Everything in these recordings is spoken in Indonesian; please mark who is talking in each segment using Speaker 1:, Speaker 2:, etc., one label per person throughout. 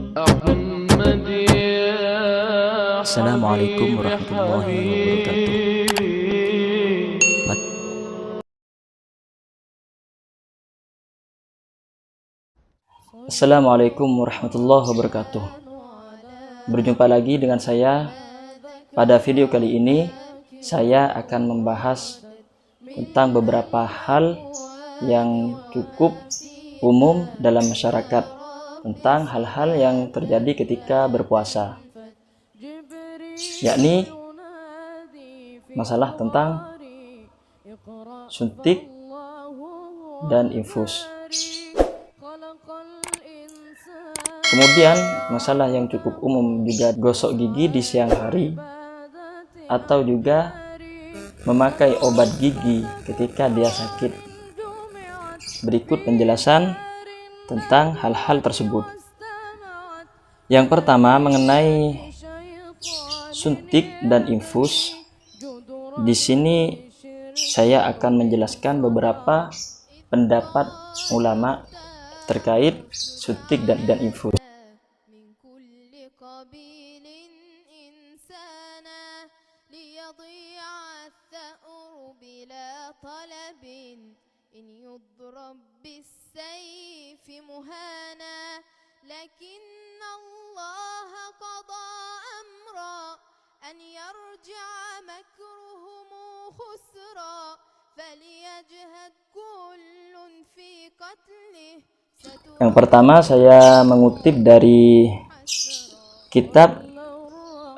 Speaker 1: Assalamualaikum warahmatullahi wabarakatuh. Assalamualaikum warahmatullahi wabarakatuh. Berjumpa lagi dengan saya. Pada video kali ini saya akan membahas tentang beberapa hal yang cukup umum dalam masyarakat, tentang hal-hal yang terjadi ketika berpuasa, yakni masalah tentang suntik dan infus. Kemudian masalah yang cukup umum juga gosok gigi di siang hari, atau juga memakai obat gigi ketika dia sakit. Berikut penjelasan tentang hal-hal tersebut. Yang pertama mengenai suntik dan infus. Di sini saya akan menjelaskan beberapa pendapat ulama terkait suntik dan infus. Yang pertama saya mengutip dari kitab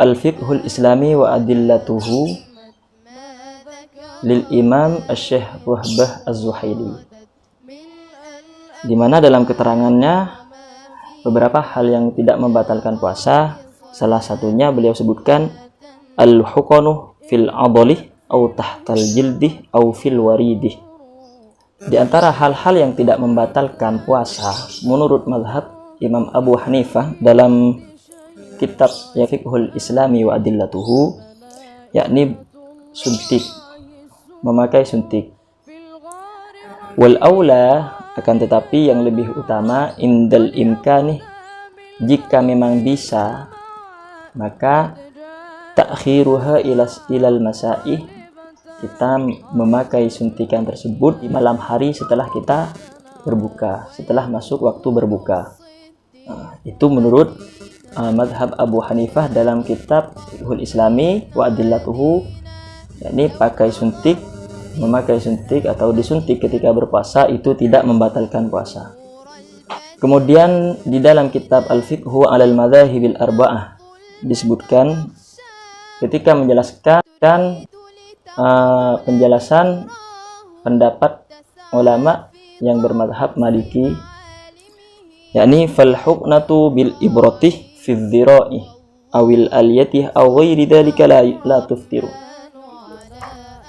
Speaker 1: Al-Fiqhul Islami wa Adillatuhu lil Imam Asy-Syaikh Wahbah Az-Zuhaili, di mana dalam keterangannya beberapa hal yang tidak membatalkan puasa. Salah satunya beliau sebutkan al-huqanu fil adlih au tahtal jildih au fil waridih. Di antara hal-hal yang tidak membatalkan puasa menurut mazhab Imam Abu Hanifah dalam kitab Fiqhul Islami wa Adillatuhu, yakni suntik, memakai suntik. Wal aula, akan tetapi yang lebih utama, indal imkani, jika memang bisa, maka ta'khiruha ilal masaih, kita memakai suntikan tersebut di malam hari setelah kita berbuka, setelah masuk waktu berbuka. Itu menurut madhab Abu Hanifah dalam kitab Fiqhul Islami wa Adillatuhu, yakni pakai suntik, memakai suntik atau disuntik ketika berpuasa itu tidak membatalkan puasa. Kemudian di dalam kitab Al-Fiqhu 'alal Madzahibil Arba'ah disebutkan ketika menjelaskan penjelasan pendapat ulama yang bermadhab Maliki, yakni fal huknatu bil ibratih fi dzira'i awil aliyatih aw ghairi dzalika la tuftiru.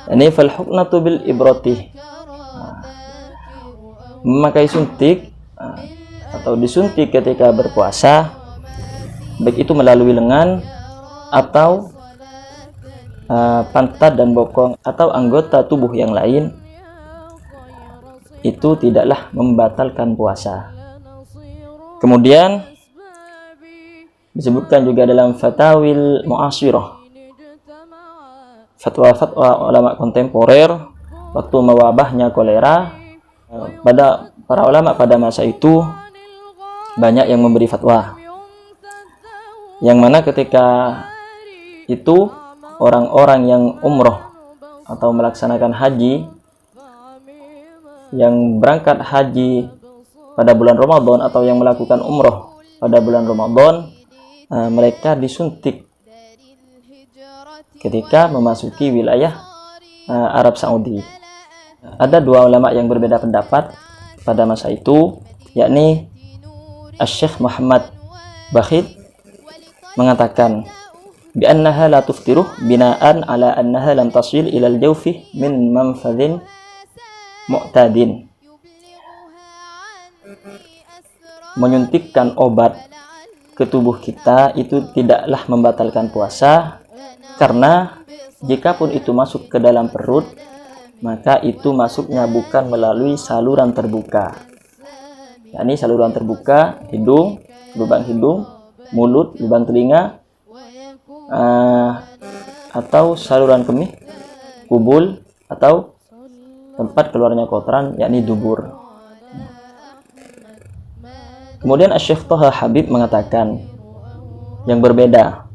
Speaker 1: Yakni fal huknatu bil ibratih, memakai suntik atau disuntik ketika berpuasa, baik itu melalui lengan atau pantat dan bokong atau anggota tubuh yang lain, itu tidaklah membatalkan puasa. Kemudian disebutkan juga dalam Fatawil Mu'asyirah, fatwa-fatwa ulama kontemporer waktu mewabahnya kolera, pada para ulama pada masa itu banyak yang memberi fatwa, yang mana ketika itu orang-orang yang umroh atau melaksanakan haji, yang berangkat haji pada bulan Ramadan atau yang melakukan umroh pada bulan Ramadan, mereka disuntik ketika memasuki wilayah Arab Saudi. Ada dua ulama yang berbeda pendapat pada masa itu, yakni Asy-Syaikh Muhammad Bakhit mengatakan bi annaha la tuftiruh binaan ala annaha lam tasil ilal jawfi min manfadhin mu'tadin. Menyuntikkan obat ke tubuh kita itu tidaklah membatalkan puasa, karena jikapun itu masuk ke dalam perut, maka itu masuknya bukan melalui saluran terbuka, yakni saluran terbuka hidung lubang hidung, mulut, lubang telinga, atau saluran kemih, kubul, atau tempat keluarnya kotoran, yakni dubur. Kemudian Asy-Syaikh Thaha Habib mengatakan yang berbeda,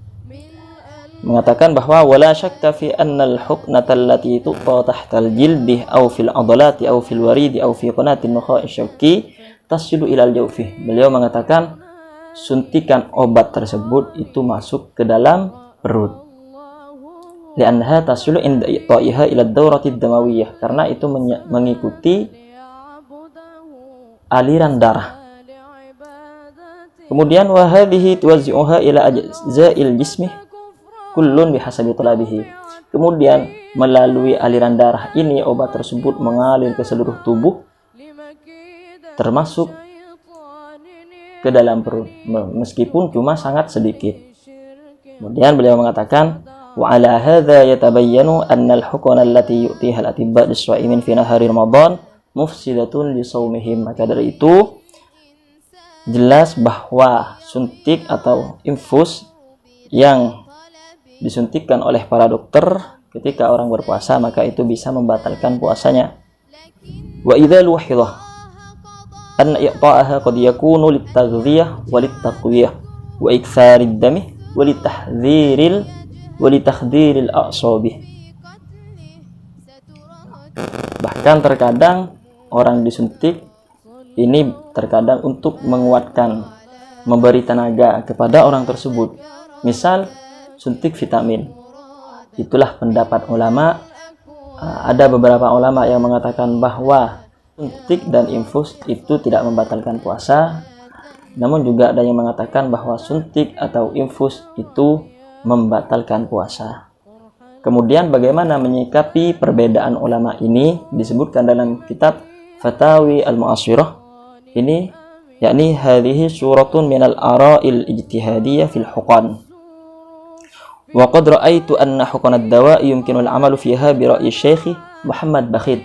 Speaker 1: mengatakan bahwa wala syakka fi anna al-huknata allati tuqa tahta al-jildi aw fil adlati aw fil waridi aw fi qanatin nukha'i syauki tasjudu ila al-jawfi. Beliau mengatakan suntikan obat tersebut itu masuk ke dalam perut. Li'annaha tasjudu inda i'ta'iha ila ad-dawrati ad-damawiyah, karena itu mengikuti aliran darah. Kemudian wa hadhihi tuwazzi'uha ila ajza'il jismi kullun bihasabi talabihi. Kemudian melalui aliran darah ini obat tersebut mengalir ke seluruh tubuh termasuk ke dalam perut meskipun cuma sangat sedikit. Kemudian beliau mengatakan wa ala hadza yatabayyanu anna al-hukma allati yu'tiha al-atibba lis-sha'imin fi nahari Ramadan mufsidatun li shaumihim. Maka dari itu jelas bahwa suntik atau infus yang disuntikkan oleh para dokter ketika orang berpuasa maka itu bisa membatalkan puasanya. Wa idza luhidha an i'ta'aha qad yakunu lit-taghdhiyah wa lit-taqwiyah wa iktharid dami wa litakhdhiril a'sabi. Bahkan terkadang orang disuntik ini terkadang untuk menguatkan, memberi tenaga kepada orang tersebut. Misal suntik vitamin. Itulah pendapat ulama. Ada beberapa ulama yang mengatakan bahwa suntik dan infus itu tidak membatalkan puasa. Namun juga ada yang mengatakan bahwa suntik atau infus itu membatalkan puasa. Kemudian bagaimana menyikapi perbedaan ulama ini disebutkan dalam kitab Fatawi Al-Mu'asyirah. Ini yakni hadhihi suratun minal ara'il ijtihadiyah fil huqan. Wa qad ra'aitu anna huqanad dawa'i yumkinu al-'amalu fiha bi ra'yi Syekh Muhammad Bakhid.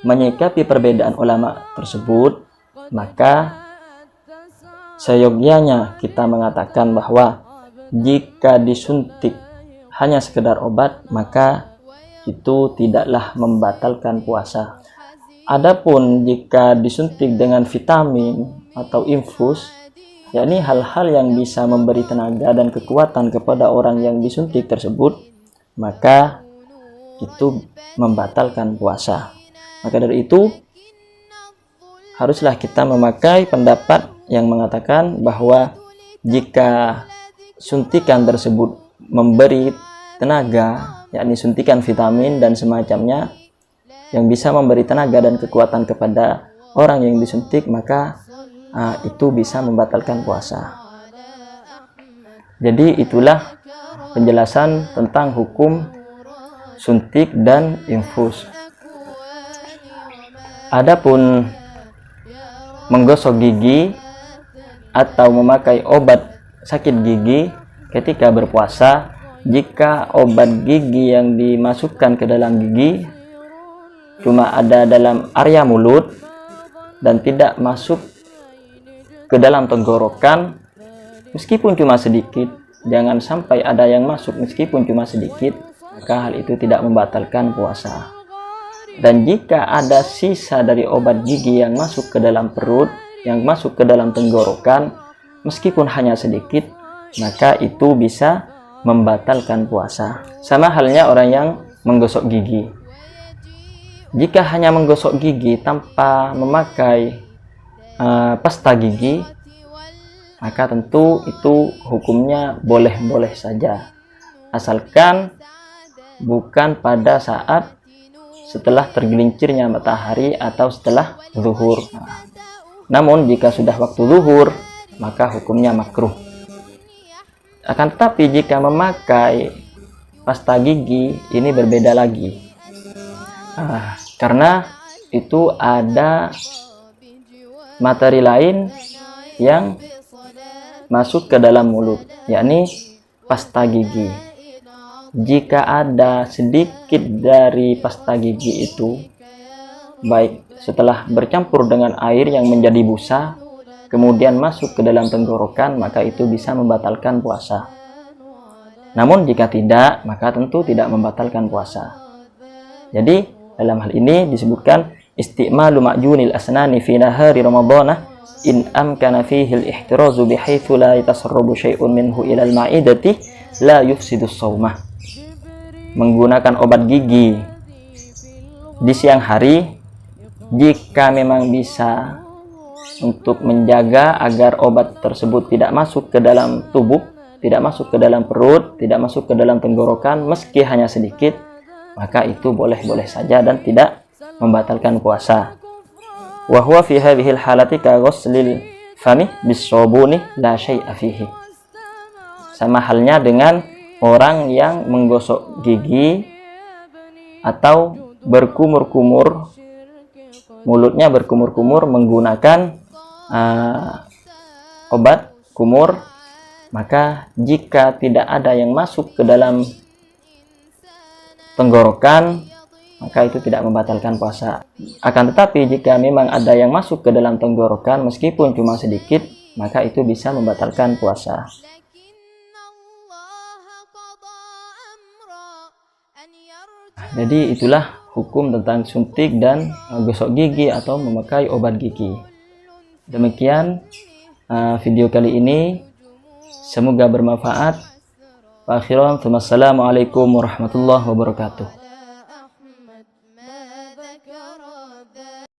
Speaker 1: Menyikapi perbedaan ulama tersebut, maka seyogyanya kita mengatakan bahwa jika disuntik hanya sekedar obat, maka itu tidaklah membatalkan puasa. Adapun jika disuntik dengan vitamin atau infus, yakni hal-hal yang bisa memberi tenaga dan kekuatan kepada orang yang disuntik tersebut, maka itu membatalkan puasa. Maka dari itu, haruslah kita memakai pendapat yang mengatakan bahwa jika suntikan tersebut memberi tenaga, yakni suntikan vitamin dan semacamnya, yang bisa memberi tenaga dan kekuatan kepada orang yang disuntik, maka itu bisa membatalkan puasa. Jadi itulah penjelasan tentang hukum suntik dan infus. Adapun menggosok gigi atau memakai obat sakit gigi ketika berpuasa, jika obat gigi yang dimasukkan ke dalam gigi cuma ada dalam area mulut dan tidak masuk ke dalam tenggorokan, meskipun cuma sedikit, jangan sampai ada yang masuk meskipun cuma sedikit, maka hal itu tidak membatalkan puasa. Dan jika ada sisa dari obat gigi yang masuk ke dalam perut, yang masuk ke dalam tenggorokan, meskipun hanya sedikit, maka itu bisa membatalkan puasa. Sama halnya orang yang menggosok gigi. Jika hanya menggosok gigi tanpa memakai pasta gigi, maka tentu itu hukumnya boleh-boleh saja, asalkan bukan pada saat setelah tergelincirnya matahari atau setelah zuhur. Namun jika sudah waktu zuhur, maka hukumnya makruh. Akan tetapi jika memakai pasta gigi, ini berbeda lagi. Karena itu ada materi lain yang masuk ke dalam mulut, yakni pasta gigi. Jika ada sedikit dari pasta gigi itu, baik setelah bercampur dengan air yang menjadi busa, kemudian masuk ke dalam tenggorokan, maka itu bisa membatalkan puasa. Namun jika tidak, maka tentu tidak membatalkan puasa. Jadi dalam hal ini disebutkan isti'malu ma'junil asnani fi nahari ramadhana in amkana fihi al-ihtirazu bihaitsu la yatasarrabu syai'un minhu ila al-ma'idati la yufsidus shaumah. Menggunakan obat gigi di siang hari jika memang bisa, untuk menjaga agar obat tersebut tidak masuk ke dalam tubuh, tidak masuk ke dalam perut, tidak masuk ke dalam tenggorokan meski hanya sedikit, maka itu boleh-boleh saja dan tidak membatalkan puasa. Wa huwa fi hadhihi al-halati ka ghuslil fami bis-sabuni la syai'a fihi. Sama halnya dengan orang yang menggosok gigi atau berkumur-kumur, mulutnya berkumur-kumur menggunakan obat kumur, maka jika tidak ada yang masuk ke dalam tenggorokan, maka itu tidak membatalkan puasa. Akan tetapi jika memang ada yang masuk ke dalam tenggorokan meskipun cuma sedikit, maka itu bisa membatalkan puasa. Jadi itulah hukum tentang suntik dan gosok gigi atau memakai obat gigi. Demikian video kali ini, semoga bermanfaat. Wa akhiran, wassalamualaikum warahmatullahi wabarakatuh.